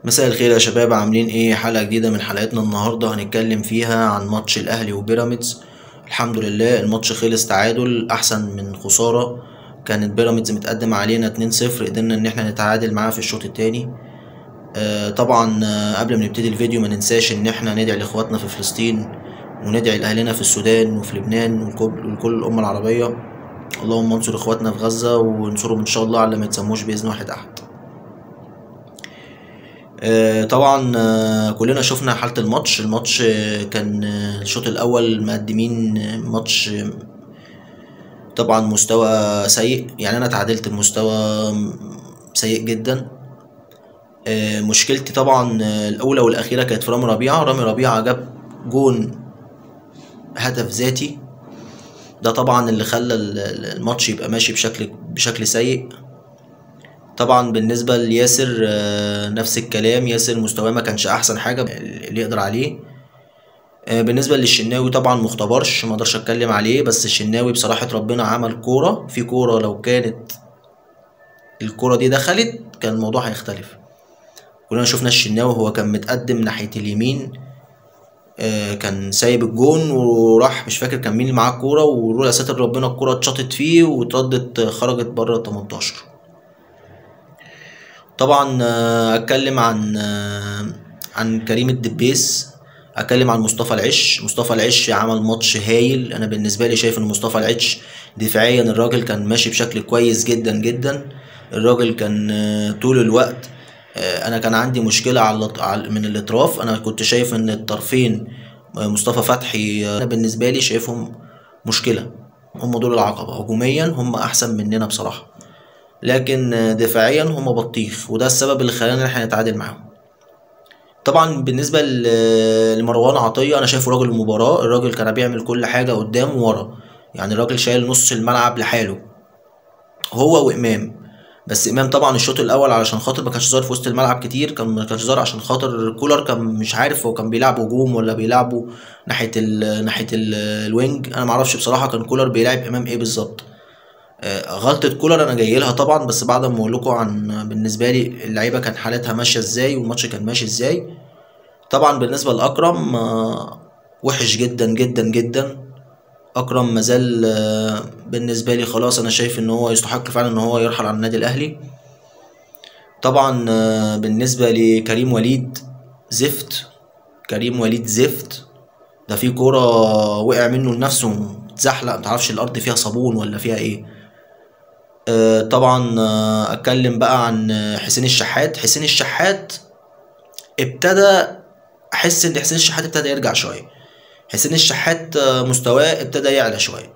مساء الخير يا شباب، عاملين ايه؟ حلقة جديدة من حلقاتنا. النهاردة هنتكلم فيها عن ماتش الاهلي وبيراميدز. الحمد لله الماتش خلص تعادل احسن من خسارة. كانت بيراميدز متقدم علينا 2-0، قدرنا ان احنا نتعادل معاه في الشوط التاني. طبعا قبل ما نبتدي الفيديو ما ننساش ان احنا ندعي لاخواتنا في فلسطين، وندعي لاهلنا في السودان وفي لبنان ولكل الامة العربية. اللهم انصر اخواتنا في غزة وانصرهم ان شاء الله على ما يتسموش باذن واحد احد. طبعا كلنا شفنا حالة الماتش. كان الشوط الأول مقدمين ماتش طبعا مستوى سيء، يعني أنا تعادلت بمستوى سيء جدا. مشكلتي طبعا الأولى والأخيرة كانت في رامي ربيعة جاب جون هدف ذاتي. ده طبعا اللي خلى الماتش يبقى ماشي بشكل سيء. طبعا بالنسبة لياسر نفس الكلام، ياسر مستواه ما كانش أحسن حاجة اللي يقدر عليه. بالنسبة للشناوي طبعا مختبرش، ما اقدرش اتكلم عليه، بس الشناوي بصراحة ربنا عمل كورة في كورة، لو كانت الكورة دي دخلت كان الموضوع هيختلف. كلنا شفنا الشناوي هو كان متقدم ناحية اليمين، كان سايب الجون وراح، مش فاكر كان مين اللي معاه الكورة، ولولا ستر ربنا الكورة اتشاطت فيه واتردت خرجت بره ال 18. طبعا اتكلم عن كريم الدبيس، اتكلم عن مصطفى العش عمل ماتش هايل. انا بالنسبه لي شايف ان مصطفى العش دفاعيا الراجل كان ماشي بشكل كويس جدا جدا. الراجل كان طول الوقت، انا كان عندي مشكله من الاطراف. انا كنت شايف ان الطرفين مصطفى فتحي، انا بالنسبه لي شايفهم مشكله. هم دول العقبه، هجوميا هم احسن مننا بصراحه، لكن دفاعيا هم بطيخ، وده السبب اللي خلانا احنا نتعادل معاهم. طبعا بالنسبه لمروان عطيه، انا شايفه راجل المباراه. الراجل كان بيعمل كل حاجه قدام وورا، يعني الراجل شايل نص الملعب لحاله هو وامام. بس امام طبعا الشوط الاول علشان خاطر ما كانش ظاهر في وسط الملعب كتير، ما كانش ظاهر عشان خاطر كولر كان مش عارف هو كان بيلعب هجوم ولا بيلعبه ناحيه ال الوينج. انا ما اعرفش بصراحه كان كولر بيلعب امام ايه بالظبط. غلطة كولر انا جاي لها طبعا، بس بعد ما اقول لكم عن بالنسبه لي اللعيبه كان حالتها ماشيه ازاي والماتش كان ماشي ازاي. طبعا بالنسبه لاكرم وحش جدا جدا جدا. اكرم مازال بالنسبه لي خلاص، انا شايف ان هو يستحق فعلا ان هو يرحل عن النادي الاهلي. طبعا بالنسبه لكريم وليد، زفت. كريم وليد زفت. ده في كوره وقع منه لنفسه، اتزحلق، متعرفش الارض فيها صابون ولا فيها ايه. طبعا اتكلم بقى عن حسين الشحات ابتدى، احس ان حسين الشحات ابتدى يرجع شويه. حسين الشحات مستواه ابتدى يعلى شويه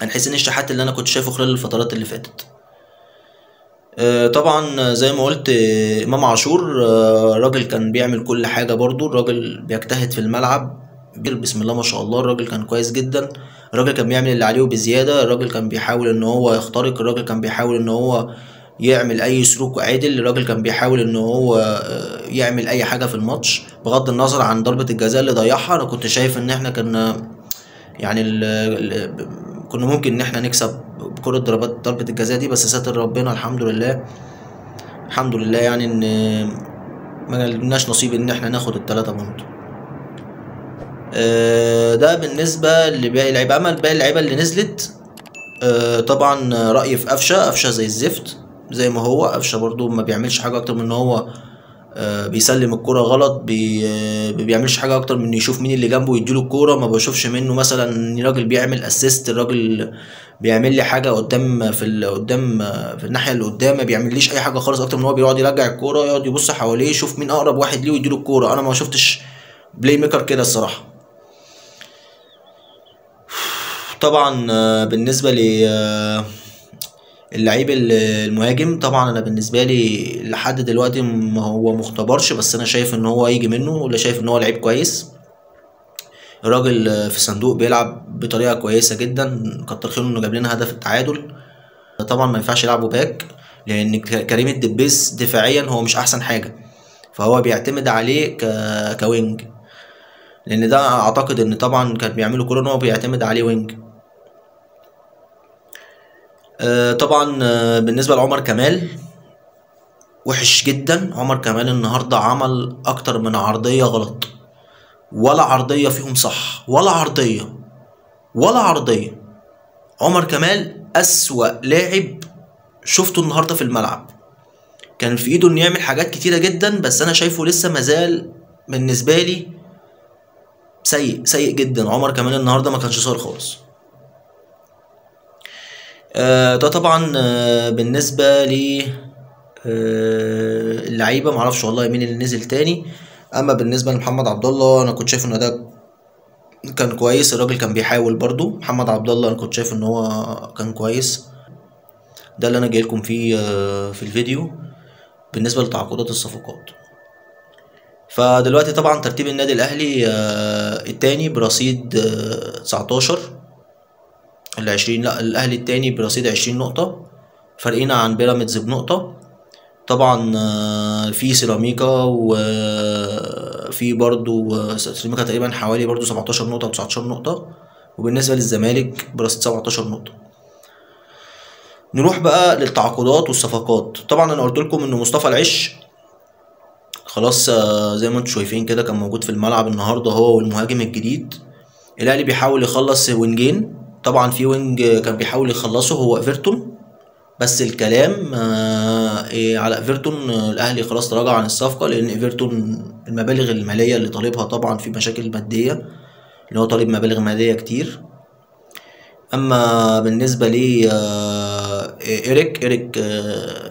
عن حسين الشحات اللي انا كنت شايفه خلال الفترات اللي فاتت. طبعا زي ما قلت امام عاشور، راجل كان بيعمل كل حاجه برضو، الراجل بيجتهد في الملعب بسم الله ما شاء الله. الراجل كان كويس جدا، الراجل كان بيعمل اللي عليه وبزياده. الراجل كان بيحاول ان هو يخترق، الراجل كان بيحاول ان هو يعمل اي سلوك عادل، الراجل كان بيحاول ان هو يعمل اي حاجه في الماتش، بغض النظر عن ضربه الجزاء اللي ضيعها. انا كنت شايف ان احنا كنا يعني كنا ممكن ان احنا نكسب بكرة ضربة الجزاء دي، بس ساتر ربنا الحمد لله. الحمد لله يعني ان ما لناش نصيب ان احنا ناخد ال3 بونت. ده بالنسبة لباقي اللعيبة. اما باقي اللعيبة اللي نزلت، طبعا رأيي في قفشة زي الزفت. زي ما هو قفشة برضو ما بيعملش حاجة اكتر من ان هو بيسلم الكرة غلط، بيعملش حاجة اكتر من يشوف مين اللي جنبه ويديله الكرة. ما بشوفش منه مثلا ان راجل بيعمل اسيست، الراجل بيعمل لي حاجة قدام قدام في الناحية اللي قدام. ما بيعمليش اي حاجة خالص اكتر من هو بيقعد يرجع الكرة، يقعد يبص حواليه يشوف مين اقرب واحد ليه ويديله الكرة. انا ما شفتش بلاي ميكر كده الصراحة. طبعا بالنسبة ل اللعيب المهاجم، طبعا انا بالنسبه لي لحد دلوقتي ما هو مختبرش، بس انا شايف ان هو يجي منه، ولا شايف ان هو لعيب كويس. الراجل في صندوق بيلعب بطريقه كويسه جدا، كتر خيره انه جاب لنا هدف التعادل. طبعا ما ينفعش يلعبه باك، لان كريم الدبيس دفاعيا هو مش احسن حاجه، فهو بيعتمد عليه كوينج، لان ده اعتقد ان طبعا كان بيعملوا كوره ان هو بيعتمد عليه وينج. طبعا بالنسبه لعمر كمال، وحش جدا. عمر كمال النهارده عمل اكتر من عرضيه غلط، ولا عرضيه فيهم صح، ولا عرضيه ولا عرضيه. عمر كمال اسوأ لاعب شفته النهارده في الملعب. كان في ايده انه يعمل حاجات كتيره جدا، بس انا شايفه لسه مازال بالنسبه لي سيء جدا. عمر كمال النهارده ما كانش صار خالص. ده طبعا بالنسبه ل اللعيبه، معرفش والله مين اللي نزل تاني. اما بالنسبه لمحمد عبد الله، انا كنت شايف ان ده كان كويس. الراجل كان بيحاول برضو. محمد عبد الله انا كنت شايف ان هو كان كويس. ده اللي انا جاي لكم فيه في الفيديو بالنسبه لتعاقدات الصفقات. فدلوقتي طبعا ترتيب النادي الاهلي التاني برصيد 19 ال 20. لا، الاهلي التاني برصيد 20 نقطه، فارقين عن بيراميدز بنقطه. طبعا في سيراميكا، وفي برضو سيراميكا تقريبا حوالي برضو 17 نقطة أو 19 نقطة. وبالنسبة للزمالك برصيد 17 نقطة. نروح بقى للتعاقدات والصفقات. طبعا انا قلت لكم ان مصطفى العش خلاص زي ما انتم شايفين كده كان موجود في الملعب النهارده، هو والمهاجم الجديد. الاهلي بيحاول يخلص وينجين. طبعا في وينج كان بيحاول يخلصه هو ايفرتون، بس الكلام على ايفرتون. الاهلي خلاص تراجع عن الصفقه، لان ايفرتون المبالغ الماليه اللي طالبها طبعا في مشاكل ماديه، اللي هو طالب مبالغ ماليه كتير. اما بالنسبه لي ايريك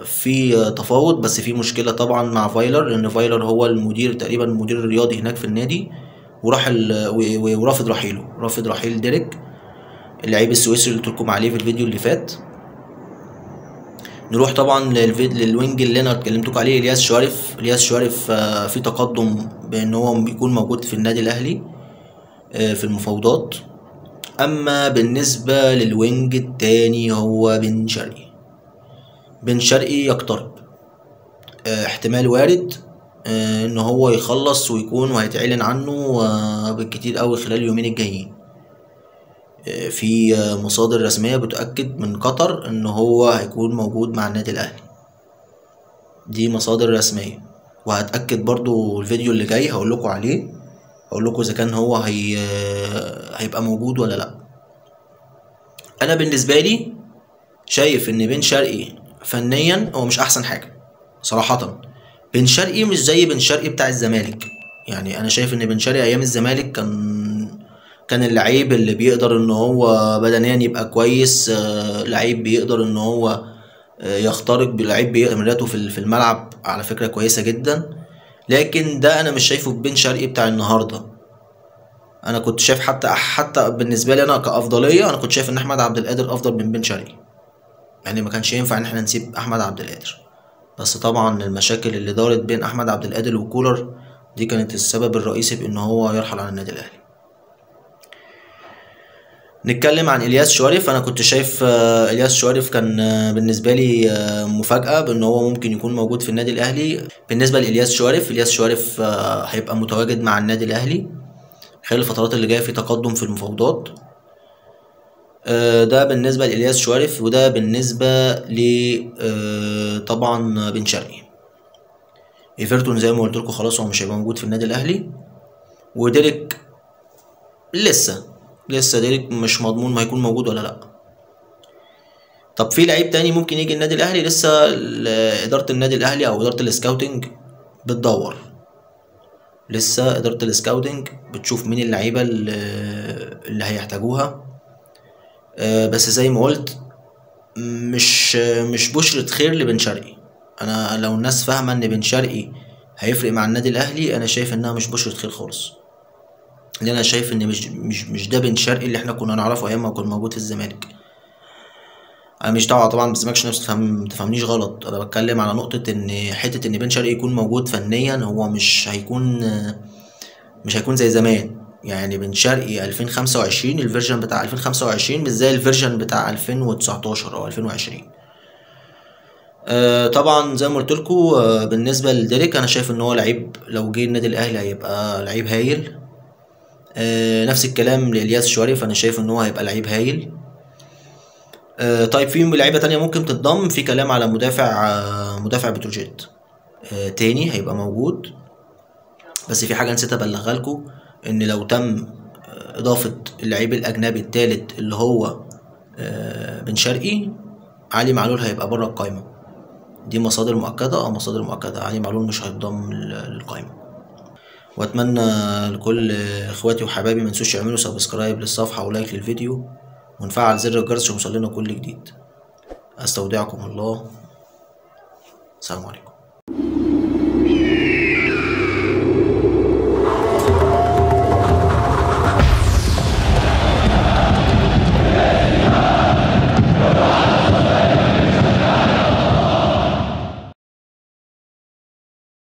في تفاوض، بس في مشكله طبعا مع فايلر، لان فايلر هو المدير تقريبا المدير الرياضي هناك في النادي، وراح ورافض رحيله، رافض رحيل ديريك اللعيب السويسري اللي قلت لكم عليه في الفيديو اللي فات. نروح طبعا للوينج اللي انا اتكلمتكم عليه، الياس شوارف. الياس شوارف في تقدم بان هو يكون موجود في النادي الاهلي في المفاوضات. اما بالنسبه للوينج التاني هو بن شرقي. بن شرقي يقترب، احتمال وارد ان هو يخلص ويكون، وهيتعلن عنه بالكتير قوي خلال اليومين الجايين. في مصادر رسمية بتؤكد من قطر ان هو هيكون موجود مع النادي الاهلي. دي مصادر رسمية، وهتأكد برضو الفيديو اللي جاي هقول لكم عليه، هقول لكم اذا كان هو هيبقى موجود ولا لا. انا بالنسبة لي شايف ان بن شرقي فنيا هو مش احسن حاجة صراحة. بن شرقي مش زي بن شرقي بتاع الزمالك. يعني انا شايف ان بن شرقي ايام الزمالك كان اللعيب اللي بيقدر ان هو بدنيا يبقى كويس، لعيب بيقدر ان هو يخترق، بلعيب بيقدر في الملعب على فكرة كويسة جدا. لكن ده انا مش شايفه بن شرقي بتاع النهارده. انا كنت شايف حتى بالنسبه لي انا كافضليه، انا كنت شايف ان احمد عبد القادر افضل من بن شرقي. يعني ما كانش ينفع ان احنا نسيب احمد عبد القادر، بس طبعا المشاكل اللي دارت بين احمد عبد القادر وكولر دي كانت السبب الرئيسي بان هو يرحل عن النادي الاهلي. نتكلم عن الياس شوارف. انا كنت شايف الياس شوارف كان بالنسبه لي مفاجاه بان هو ممكن يكون موجود في النادي الاهلي. بالنسبه لالياس شوارف، الياس شوارف هيبقى متواجد مع النادي الاهلي خلال الفترات اللي جايه في تقدم في المفاوضات. ده بالنسبه لالياس شوارف، وده بالنسبه ل طبعا بن شرقي. ايفرتون زي ما قلت لكم خلاص هو مش هيبقى موجود في النادي الاهلي. وديريك لسه ديريك مش مضمون ما هيكون موجود ولا لا. طب في لعيب تاني ممكن يجي النادي الاهلي، لسه اداره النادي الاهلي او اداره السكاوتنج بتدور. لسه اداره السكاوتنج بتشوف مين اللعيبه اللي هيحتاجوها. بس زي ما قلت مش بشرة خير لبن شرقي. انا لو الناس فاهمه ان بن شرقي هيفرق مع النادي الاهلي، انا شايف انها مش بشرة خير خالص. لان انا شايف ان مش ده بن شرقي اللي احنا كنا نعرفه ايام ما كان موجود في الزمالك. انا مش دعوه طبعا، بس ماكش نفس تفهمنيش غلط. انا بتكلم على نقطه ان حته ان بن شرقي يكون موجود فنيا، هو مش هيكون زي زمان. يعني بن شرقي 2025 الفيرجن بتاع 2025 مش زي الفيرجن بتاع 2019 او 2020. طبعا زي ما قلت لكم بالنسبه لديريك انا شايف ان هو لعيب لو جه النادي الاهلي هيبقى لعيب هايل. نفس الكلام لإلياس شوارف، انا شايف ان هو هيبقى لعيب هايل. طيب في لعيبه تانية ممكن تتضم. في كلام على مدافع بتروجيت. تاني هيبقى موجود. بس في حاجة نسيت ابلغها لكم، ان لو تم اضافة اللعيب الاجنبي التالت اللي هو بن شرقي، علي معلول هيبقى بره القايمة. دي مصادر مؤكدة، مصادر مؤكدة، علي معلول مش هيتضم للقايمة. واتمنى لكل اخواتي وحبايبي منسوش يعملوا سبسكرايب للصفحة ولايك للفيديو ونفعل زر الجرس عشان يوصلنا كل جديد. استودعكم الله، السلام عليكم.